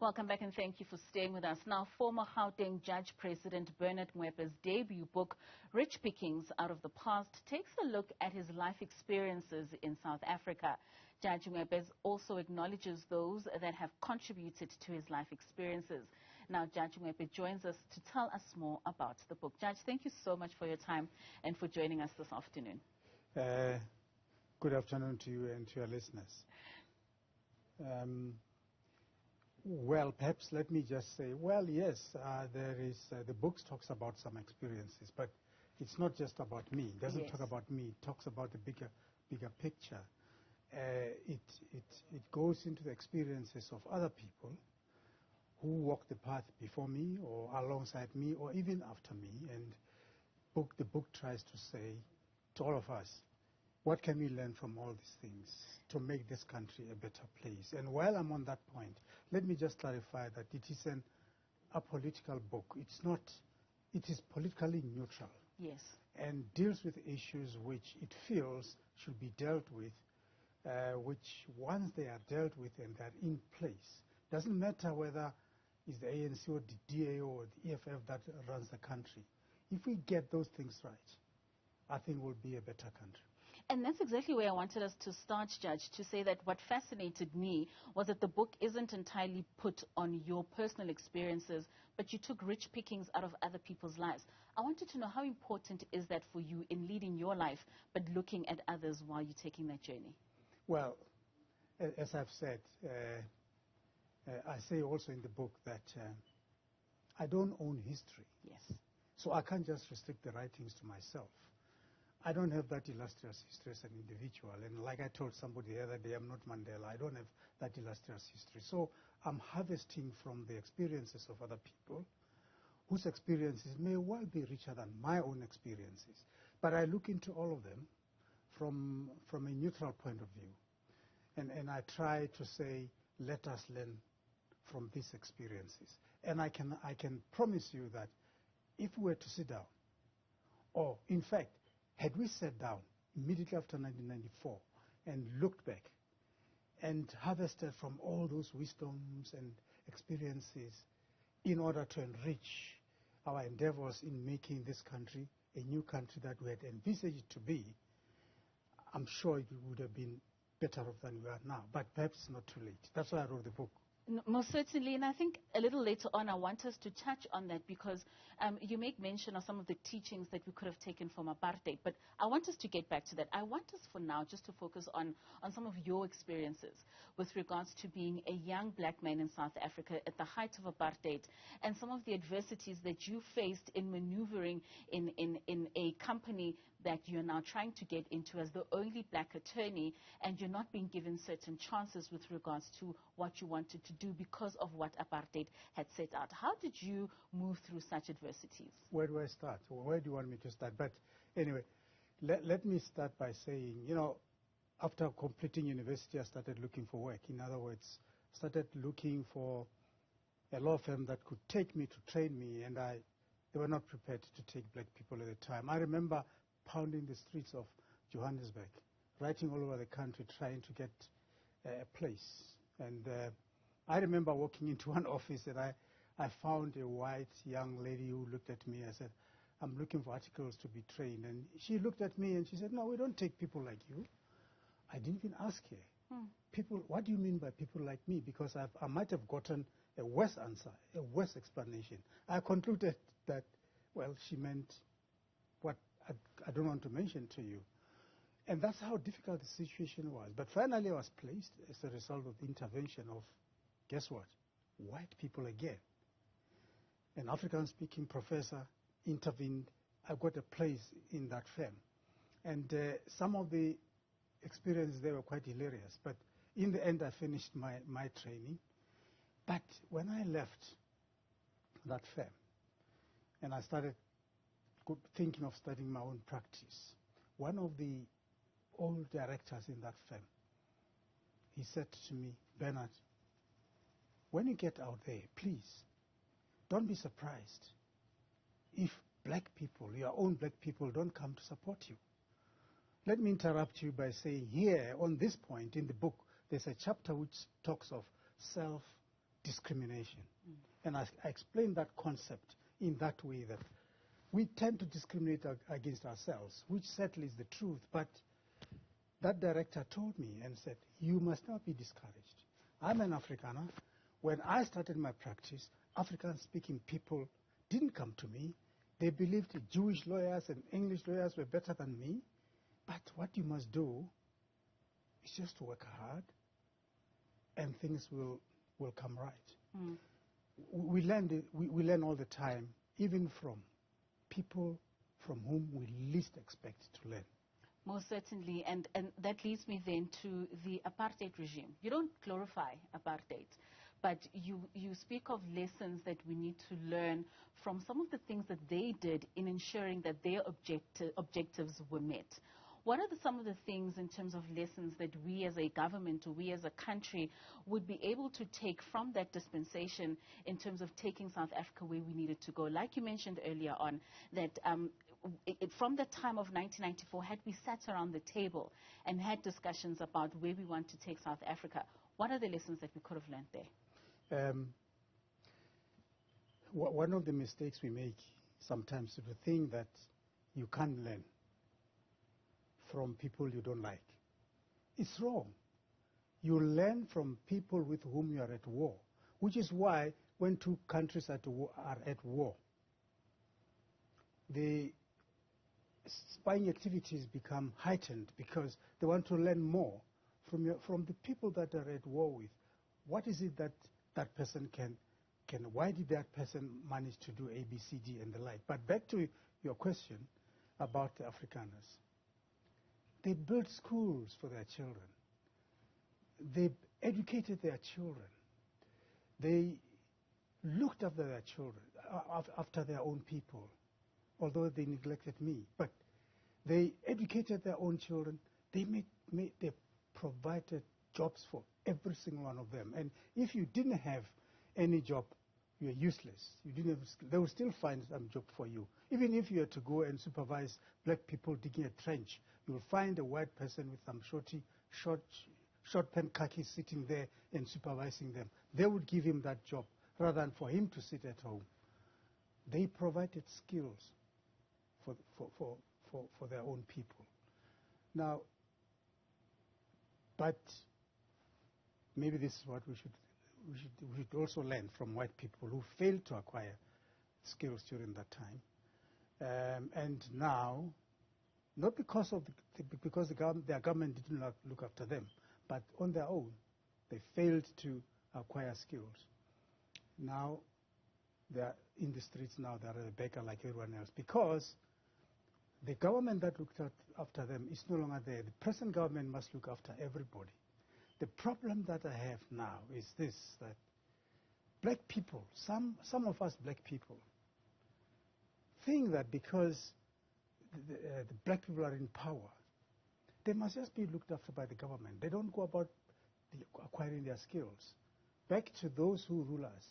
Welcome back and thank you for staying with us. Now, former Gauteng Judge President Bernard Ngoepe's debut book, Rich Pickings Out of the Past, takes a look at his life experiences in South Africa. Judge Ngoepe also acknowledges those that have contributed to his life experiences. Now, Judge Ngoepe joins us to tell us more about the book. Judge, thank you so much for your time and for joining us this afternoon. Good afternoon to you and to your listeners. Well, perhaps let me just say, well, yes, the book talks about some experiences, but it's not just about me. It doesn't talk about me. It talks about the bigger picture. It goes into the experiences of other people who walked the path before me or alongside me or even after me. And the book tries to say to all of us, what can we learn from all these things to make this country a better place? And while I'm on that point, let me just clarify that it is an apolitical book. It is politically neutral. Yes. And deals with issues which it feels should be dealt with, which once they are dealt with and they're in place, doesn't matter whether it's the ANC or the DA or the EFF that runs the country. If we get those things right, I think we'll be a better country. And that's exactly where I wanted us to start, Judge, to say that what fascinated me was that the book isn't entirely put on your personal experiences, but you took rich pickings out of other people's lives. I wanted to know how important is that for you in leading your life, but looking at others while you're taking that journey? Well, as I've said, I say also in the book that I don't own history. Yes. So I can't just restrict the writings to myself. I don't have that illustrious history as an individual. And like I told somebody the other day, I'm not Mandela. I don't have that illustrious history. So I'm harvesting from the experiences of other people whose experiences may well be richer than my own experiences. But I look into all of them from a neutral point of view. And I try to say, let us learn from these experiences. And I can promise you that if we were to sit down, or in fact, had we sat down immediately after 1994 and looked back and harvested from all those wisdoms and experiences in order to enrich our endeavors in making this country a new country that we had envisaged it to be, I'm sure it would have been better off than we are now. But perhaps it's not too late. That's why I wrote the book. Most certainly, and I think a little later on I want us to touch on that because you make mention of some of the teachings that we could have taken from apartheid, but I want us to get back to that. I want us for now just to focus on some of your experiences with regards to being a young black man in South Africa at the height of apartheid and some of the adversities that you faced in maneuvering in a company that you're now trying to get into as the only black attorney, and you're not being given certain chances with regards to what you wanted to do because of what apartheid had set out. How did you move through such adversities? Where do I start? Where do you want me to start? But anyway, let me start by saying, you know, after completing university, I started looking for work. In other words, started looking for a law firm that could take me to train me, and they were not prepared to take black people at the time. I remember pounding the streets of Johannesburg, writing all over the country, trying to get a place. And I remember walking into one office and I found a white young lady who looked at me. I said, I'm looking for articles to be trained. And she looked at me and she said, no, we don't take people like you. I didn't even ask her. People, what do you mean by people like me? Because I might have gotten a worse answer, a worse explanation. I concluded that, well, she meant what I don't want to mention to you. And that's how difficult the situation was. But finally I was placed as a result of the intervention of, guess what? White people again. An African-speaking professor intervened. I got a place in that firm. And some of the experiences there were quite hilarious. But in the end, I finished my training. But when I left that firm, and I started thinking of starting my own practice, one of the old directors in that firm, he said to me, Bernard, when you get out there, please, don't be surprised if black people, your own black people, don't come to support you. Let me interrupt you by saying here, on this point in the book, there's a chapter which talks of discrimination. And I explained that concept in that way, that we tend to discriminate against ourselves, which certainly is the truth. But that director told me and said, you must not be discouraged. I'm an Afrikaner. When I started my practice, African-speaking people didn't come to me. They believed Jewish lawyers and English lawyers were better than me. But what you must do is just to work hard, and things will come right. We learn all the time, even from people from whom we least expect to learn. Most certainly, and that leads me then to the apartheid regime. You don't glorify apartheid, but you speak of lessons that we need to learn from some of the things that they did in ensuring that their objectives were met. What are some of the things in terms of lessons that we as a government or we as a country would be able to take from that dispensation in terms of taking South Africa where we needed to go? Like you mentioned earlier on, that from the time of 1994, had we sat around the table and had discussions about where we want to take South Africa, what are the lessons that we could have learned there? One of the mistakes we make sometimes is to think that you can't learn from people you don't like. It's wrong. You learn from people with whom you are at war, which is why when two countries are at war, the spying activities become heightened because they want to learn more from the people that are at war with. What is it that that person can why did that person manage to do A, B, C, D, and the like? But back to your question about the Afrikaners. They built schools for their children. They educated their children. They looked after their children, after their own people, although they neglected me. But they educated their own children. They provided jobs for every single one of them. And if you didn't have any job, you're useless. They will still find some job for you. Even if you had to go and supervise black people digging a trench, you will find a white person with some short pen khaki sitting there and supervising them. They would give him that job rather than for him to sit at home. They provided skills for their own people. Now, but maybe this is what we should also learn from white people who failed to acquire skills during that time. And now, not because of their government didn't look after them, but on their own, they failed to acquire skills. Now, they're in the streets now, they're a beggar like everyone else, because the government that looked after them is no longer there. The present government must look after everybody. The problem that I have now is this, that black people, some of us black people, think that because the black people are in power, they must just be looked after by the government. They don't go about acquiring their skills. Back to those who rule us.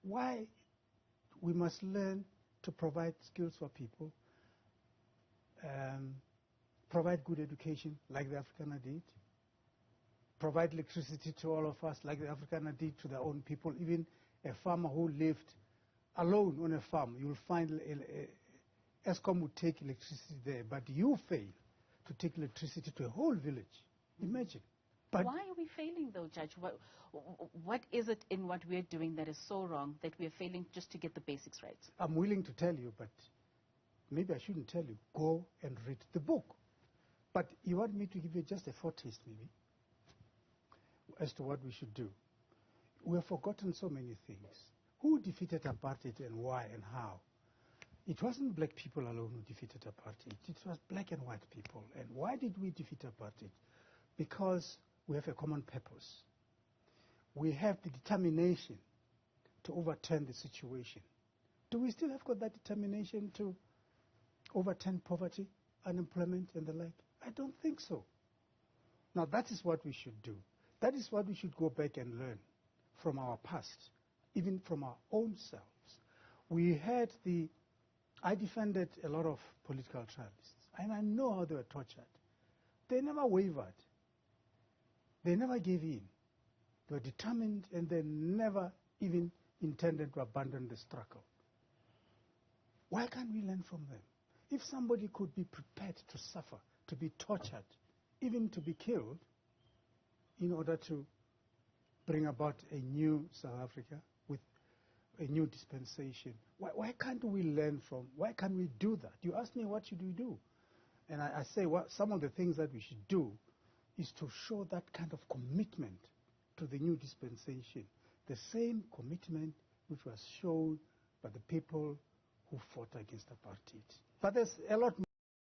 Why we must learn to provide skills for people, provide good education like the Afrikaner did, provide electricity to all of us like the Afrikaner did to their own people. Even a farmer who lived alone on a farm, you'll find Eskom would take electricity there, but you fail to take electricity to a whole village. Imagine. But why are we failing though, Judge? What is it in what we're doing that is so wrong that we're failing just to get the basics right? I'm willing to tell you, but maybe I shouldn't tell you. Go and read the book. But you want me to give you just a foretaste maybe as to what we should do. We have forgotten so many things. Who defeated apartheid and why and how? It wasn't black people alone who defeated apartheid. It was black and white people. And why did we defeat apartheid? Because we have a common purpose. We have the determination to overturn the situation. Do we still have got that determination to overturn poverty, unemployment, and the like? I don't think so. Now, that is what we should do. That is what we should go back and learn from our past, even from our own selves. I defended a lot of political trialists, and I know how they were tortured. They never wavered. They never gave in. They were determined, and they never even intended to abandon the struggle. Why can't we learn from them? If somebody could be prepared to suffer, to be tortured, even to be killed, in order to bring about a new South Africa with a new dispensation, why can't we learn from, why can't we do that? You ask me, what should we do? And I say, well, some of the things that we should do is to show that kind of commitment to the new dispensation, the same commitment which was shown by the people who fought against apartheid. But there's a lot